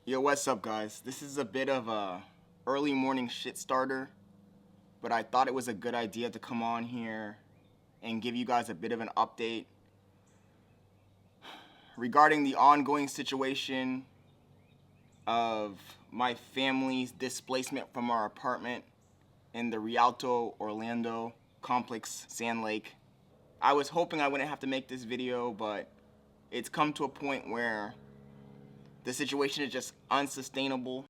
Yo, what's up, guys? This is a bit of a early morning shit starter, but I thought it was a good idea to come on here and give you guys a bit of an update regarding the ongoing situation of my family's displacement from our apartment in the Rialto Orlando complex Sand Lake. I was hoping I wouldn't have to make this video, but it's come to a point where the situation is just unsustainable.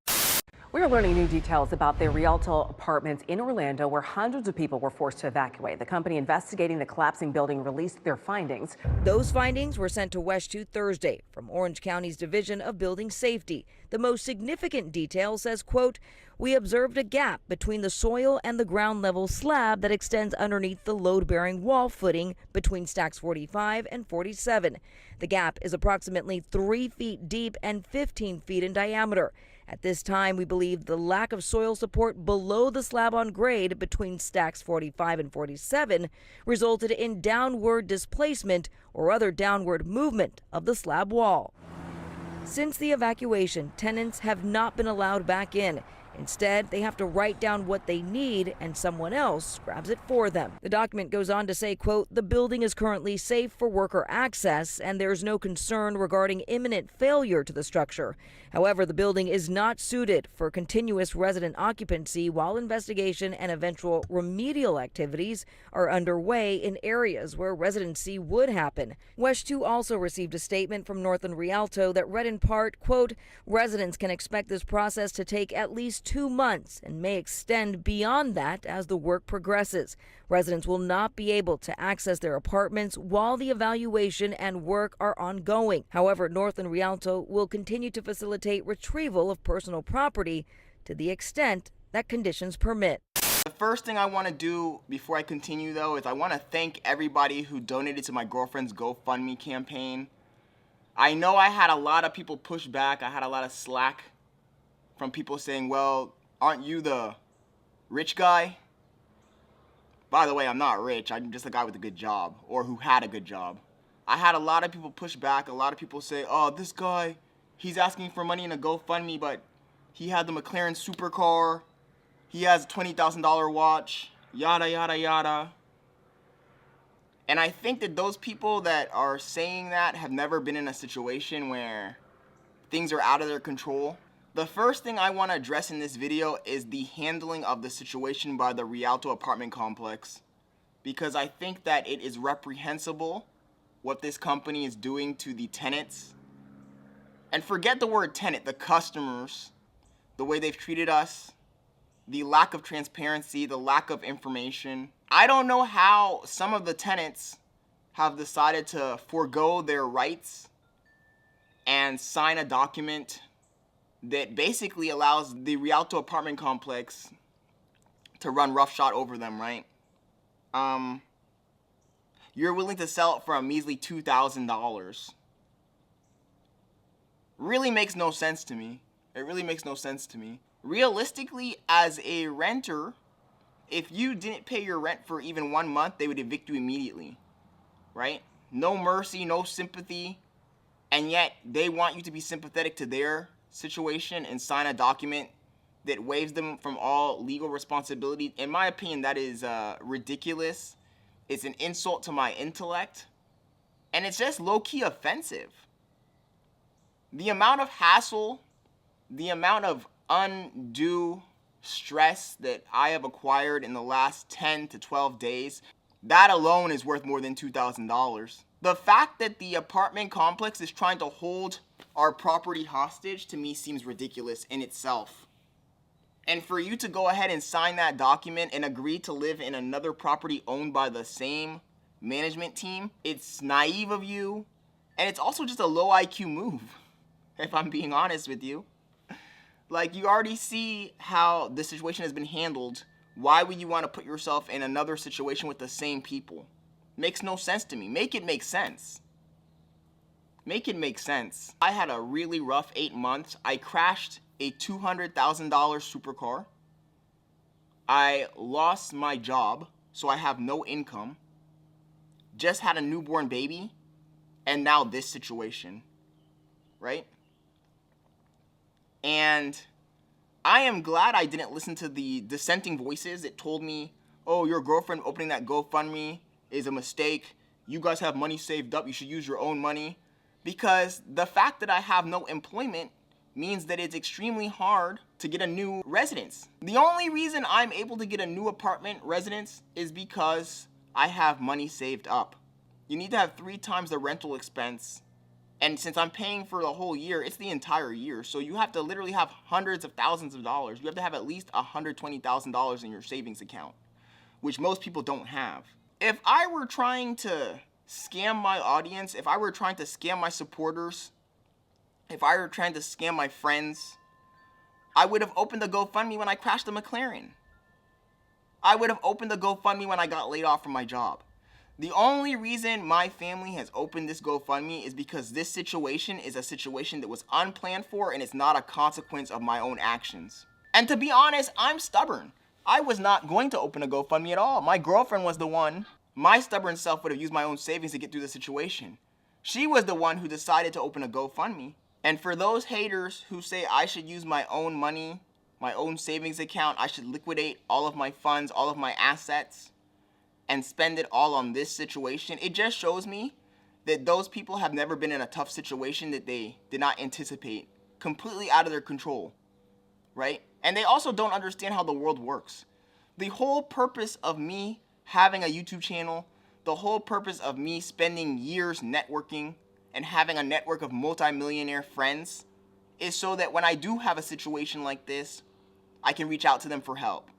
We're learning new details about the Rialto Apartments in Orlando, where hundreds of people were forced to evacuate. The company investigating the collapsing building released their findings. Those findings were sent to WESH 2 Thursday from Orange County's Division of Building Safety. The most significant detail says, quote, "We observed a gap between the soil and the ground level slab that extends underneath the load-bearing wall footing between stacks 45 and 47. The gap is approximately 3 feet deep and 15 feet in diameter. At this time, we believe the lack of soil support below the slab on grade between stacks 45 and 47 resulted in downward displacement or other downward movement of the slab wall." Since the evacuation, tenants have not been allowed back in. Instead, they have to write down what they need and someone else grabs it for them. The document goes on to say, quote, "The building is currently safe for worker access and there's no concern regarding imminent failure to the structure. However, the building is not suited for continuous resident occupancy while investigation and eventual remedial activities are underway in areas where residency would happen." WESH 2 also received a statement from Northern Rialto that read in part, quote, "Residents can expect this process to take at least 2 months and may extend beyond that as the work progresses. Residents will not be able to access their apartments while the evaluation and work are ongoing. However, Northern Rialto will continue to facilitate retrieval of personal property to the extent that conditions permit." The first thing I want to do before I continue, though, is I want to thank everybody who donated to my girlfriend's GoFundMe campaign. I know I had a lot of people push back. I had a lot of slack from people saying, well, aren't you the rich guy? By the way, I'm not rich. I'm just a guy with a good job, or who had a good job. I had a lot of people push back. A lot of people say, oh, this guy, he's asking for money in a GoFundMe, but he had the McLaren supercar. He has a $20,000 watch, yada, yada, yada. And I think that those people that are saying that have never been in a situation where things are out of their control. The first thing I want to address in this video is the handling of the situation by the Rialto apartment complex, because I think that it is reprehensible what this company is doing to the tenants. And forget the word tenant, the customers, the way they've treated us, the lack of transparency, the lack of information. I don't know how some of the tenants have decided to forego their rights and sign a document that basically allows the Rialto apartment complex to run roughshod over them, right? You're willing to sell it for a measly $2,000. Really makes no sense to me. It really makes no sense to me. Realistically, as a renter, if you didn't pay your rent for even 1 month, they would evict you immediately, right? No mercy, no sympathy, and yet they want you to be sympathetic to their situation and sign a document that waives them from all legal responsibility. In my opinion, that is ridiculous. It's an insult to my intellect, and it's just low-key offensive. The amount of hassle, the amount of undue stress that I have acquired in the last 10 to 12 days, that alone is worth more than $2,000. The fact that the apartment complex is trying to hold our property hostage, to me, seems ridiculous in itself. And for you to go ahead and sign that document and agree to live in another property owned by the same management team, it's naive of you, and it's also just a low IQ move, if I'm being honest with you. Like, you already see how the situation has been handled. Why would you want to put yourself in another situation with the same people? Makes no sense to me. Make it make sense. Make it make sense. I had a really rough 8 months. I crashed a $200,000 supercar. I lost my job, so I have no income. Just had a newborn baby, and now this situation, right? And I am glad I didn't listen to the dissenting voices that told me, oh, your girlfriend opening that GoFundMe is a mistake. You guys have money saved up. You should use your own money. Because the fact that I have no employment means that it's extremely hard to get a new residence. The only reason I'm able to get a new apartment residence is because I have money saved up. You need to have 3 times the rental expense. And since I'm paying for the whole year, it's the entire year. So you have to literally have hundreds of thousands of dollars. You have to have at least $120,000 in your savings account, which most people don't have. If I were trying to scam my audience, if I were trying to scam my supporters, if I were trying to scam my friends, I would have opened the GoFundMe when I crashed the McLaren. I would have opened the GoFundMe when I got laid off from my job. The only reason my family has opened this GoFundMe is because this situation is a situation that was unplanned for and it's not a consequence of my own actions. And to be honest, I'm stubborn. I was not going to open a GoFundMe at all. My girlfriend was the one. My stubborn self would have used my own savings to get through the situation. She was the one who decided to open a GoFundMe. And for those haters who say I should use my own money, my own savings account, I should liquidate all of my funds, all of my assets, and spend it all on this situation, it just shows me that those people have never been in a tough situation that they did not anticipate, completely out of their control, right? And they also don't understand how the world works. The whole purpose of me having a YouTube channel, the whole purpose of me spending years networking and having a network of multi-millionaire friends is so that when I do have a situation like this, I can reach out to them for help.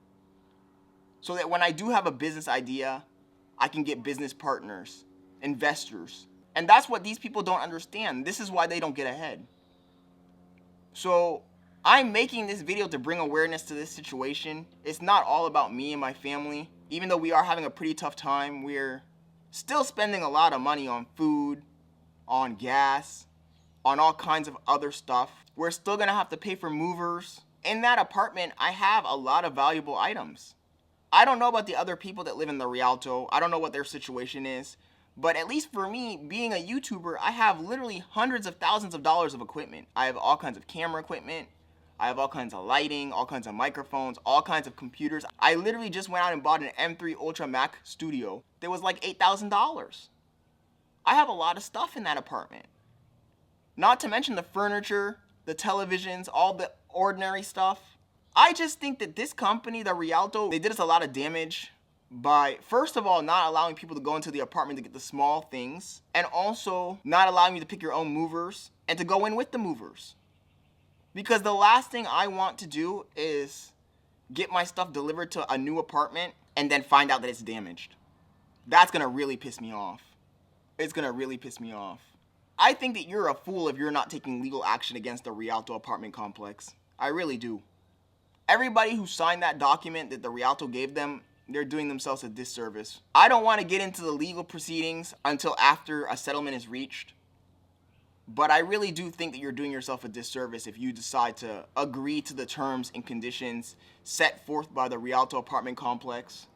So that when I do have a business idea, I can get business partners, investors. And that's what these people don't understand. This is why they don't get ahead. So I'm making this video to bring awareness to this situation. It's not all about me and my family. Even though we are having a pretty tough time, we're still spending a lot of money on food, on gas, on all kinds of other stuff. We're still gonna have to pay for movers. In that apartment, I have a lot of valuable items. I don't know about the other people that live in the Rialto. I don't know what their situation is. But at least for me, being a YouTuber, I have literally hundreds of thousands of dollars of equipment. I have all kinds of camera equipment. I have all kinds of lighting, all kinds of microphones, all kinds of computers. I literally just went out and bought an M3 Ultra Mac Studio that was like $8,000. I have a lot of stuff in that apartment. Not to mention the furniture, the televisions, all the ordinary stuff. I just think that this company, the Rialto, they did us a lot of damage by, first of all, not allowing people to go into the apartment to get the small things, and also not allowing you to pick your own movers and to go in with the movers. Because the last thing I want to do is get my stuff delivered to a new apartment and then find out that it's damaged. That's gonna really piss me off. It's gonna really piss me off. I think that you're a fool if you're not taking legal action against the Rialto apartment complex. I really do. Everybody who signed that document that the Rialto gave them, they're doing themselves a disservice. I don't want to get into the legal proceedings until after a settlement is reached. But I really do think that you're doing yourself a disservice if you decide to agree to the terms and conditions set forth by the Rialto apartment complex.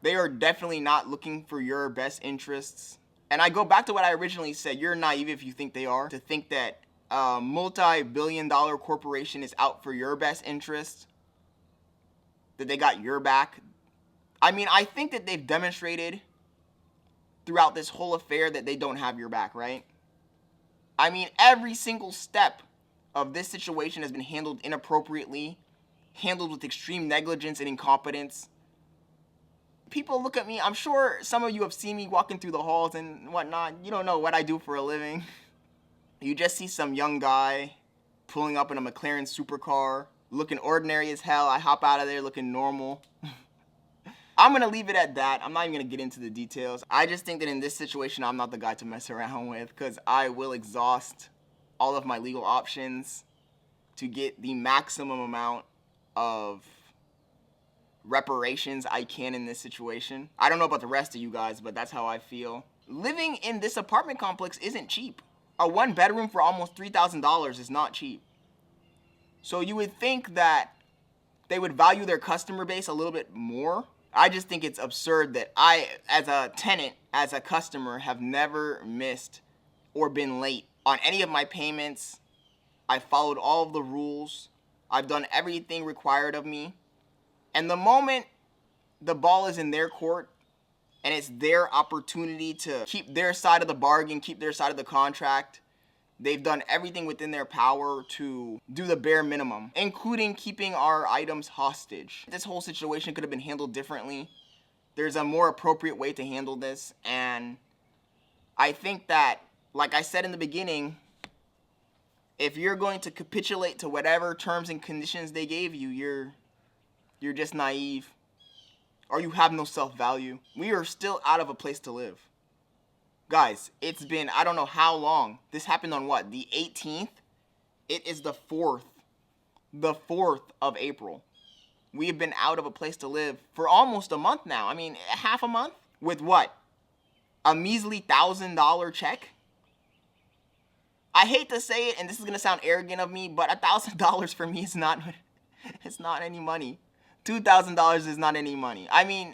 They are definitely not looking for your best interests. And I go back to what I originally said. You're naive if you think they are, to think that a multi-billion-dollar corporation is out for your best interest, that they got your back. I mean, I think that they've demonstrated throughout this whole affair that they don't have your back, right? I mean, every single step of this situation has been handled inappropriately, handled with extreme negligence and incompetence. People look at me, I'm sure some of you have seen me walking through the halls and whatnot. You don't know what I do for a living. You just see some young guy pulling up in a McLaren supercar, looking ordinary as hell. I hop out of there looking normal. I'm gonna leave it at that. I'm not even gonna get into the details. I just think that in this situation, I'm not the guy to mess around with, because I will exhaust all of my legal options to get the maximum amount of reparations I can in this situation. I don't know about the rest of you guys, but that's how I feel. Living in this apartment complex isn't cheap. A 1-bedroom for almost $3,000 is not cheap. So you would think that they would value their customer base a little bit more. I just think it's absurd that I, as a tenant, as a customer, have never missed or been late on any of my payments, I followed all of the rules. I've done everything required of me. And the moment the ball is in their court and it's their opportunity to keep their side of the bargain, keep their side of the contract, they've done everything within their power to do the bare minimum, including keeping our items hostage. This whole situation could have been handled differently. There's a more appropriate way to handle this, and I think that, like I said in the beginning, if you're going to capitulate to whatever terms and conditions they gave you, you're just naive, or you have no self-value. We are still out of a place to live. Guys, it's been, I don't know how long. This happened on what, the 18th? It is the 4th of April. We have been out of a place to live for almost a month now. I mean, half a month? With what? A measly $1,000 check? I hate to say it, and this is gonna sound arrogant of me, but $1,000 for me is not, it's not any money. $2,000 is not any money. I mean,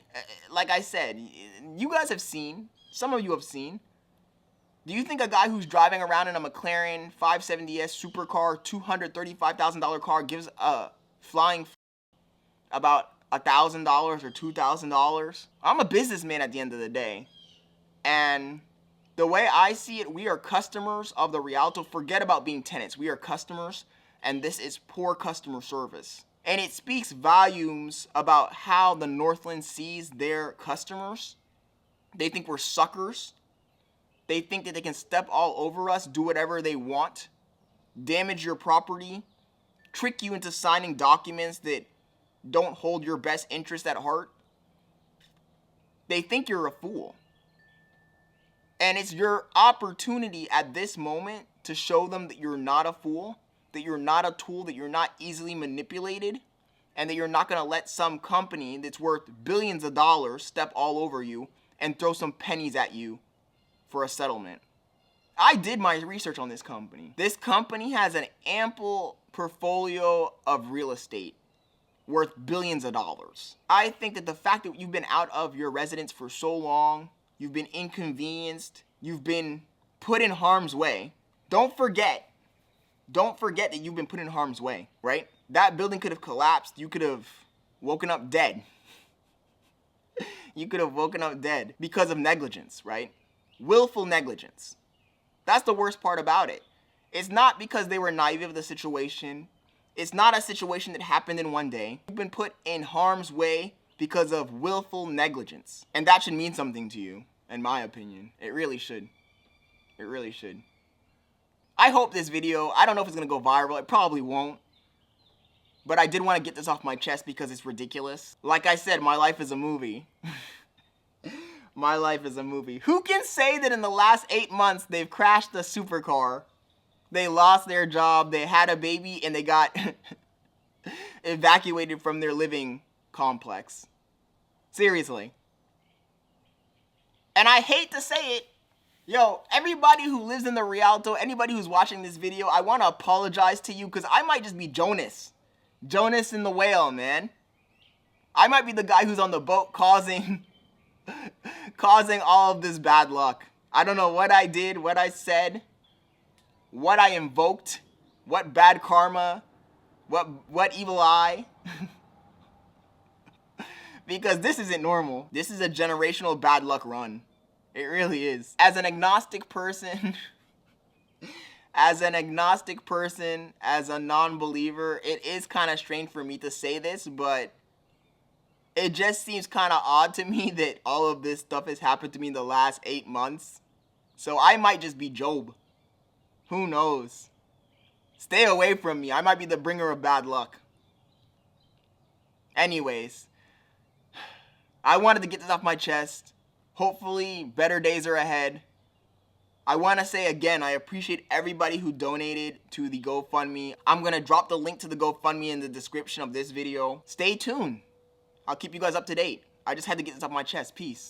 like I said, you guys have seen, some of you have seen. Do you think a guy who's driving around in a McLaren 570S supercar, $235,000 car gives a flying about $1,000 or $2,000? I'm a businessman at the end of the day. And the way I see it, we are customers of the Rialto. Forget about being tenants. We are customers, and this is poor customer service. And it speaks volumes about how the Northland sees their customers. They think we're suckers. They think that they can step all over us, do whatever they want, damage your property, trick you into signing documents that don't hold your best interest at heart. They think you're a fool. And it's your opportunity at this moment to show them that you're not a fool, that you're not a tool, that you're not easily manipulated, and that you're not going to let some company that's worth billions of dollars step all over you and throw some pennies at you for a settlement. I did my research on this company. This company has an ample portfolio of real estate worth billions of dollars. I think that the fact that you've been out of your residence for so long, you've been inconvenienced, you've been put in harm's way. Don't forget that you've been put in harm's way, right? That building could have collapsed. You could have woken up dead. You could have woken up dead because of negligence, right? Willful negligence. That's the worst part about it. It's not because they were naive of the situation. It's not a situation that happened in one day. You've been put in harm's way because of willful negligence. And that should mean something to you, in my opinion. It really should. It really should. I hope this video, I don't know if it's going to go viral. It probably won't. But I did want to get this off my chest because it's ridiculous. Like I said, my life is a movie. My life is a movie. Who can say that in the last 8 months they've crashed a supercar, they lost their job, they had a baby, and they got evacuated from their living complex? Seriously. And I hate to say it, yo, everybody who lives in the Rialto, anybody who's watching this video, I want to apologize to you because I might just be Jonas. Jonas in the whale, man. I might be the guy who's on the boat causing all of this bad luck. I don't know what I did, what I said, what I invoked, what bad karma, what evil eye. Because this isn't normal. This is a generational bad luck run. It really is. As an agnostic person, as a non-believer, it is kind of strange for me to say this, but it just seems kind of odd to me that all of this stuff has happened to me in the last 8 months. So I might just be Job. Who knows? Stay away from me. I might be the bringer of bad luck. Anyways, I wanted to get this off my chest. Hopefully, better days are ahead. I want to say again, I appreciate everybody who donated to the GoFundMe. I'm going to drop the link to the GoFundMe in the description of this video. Stay tuned. I'll keep you guys up to date. I just had to get this off my chest. Peace.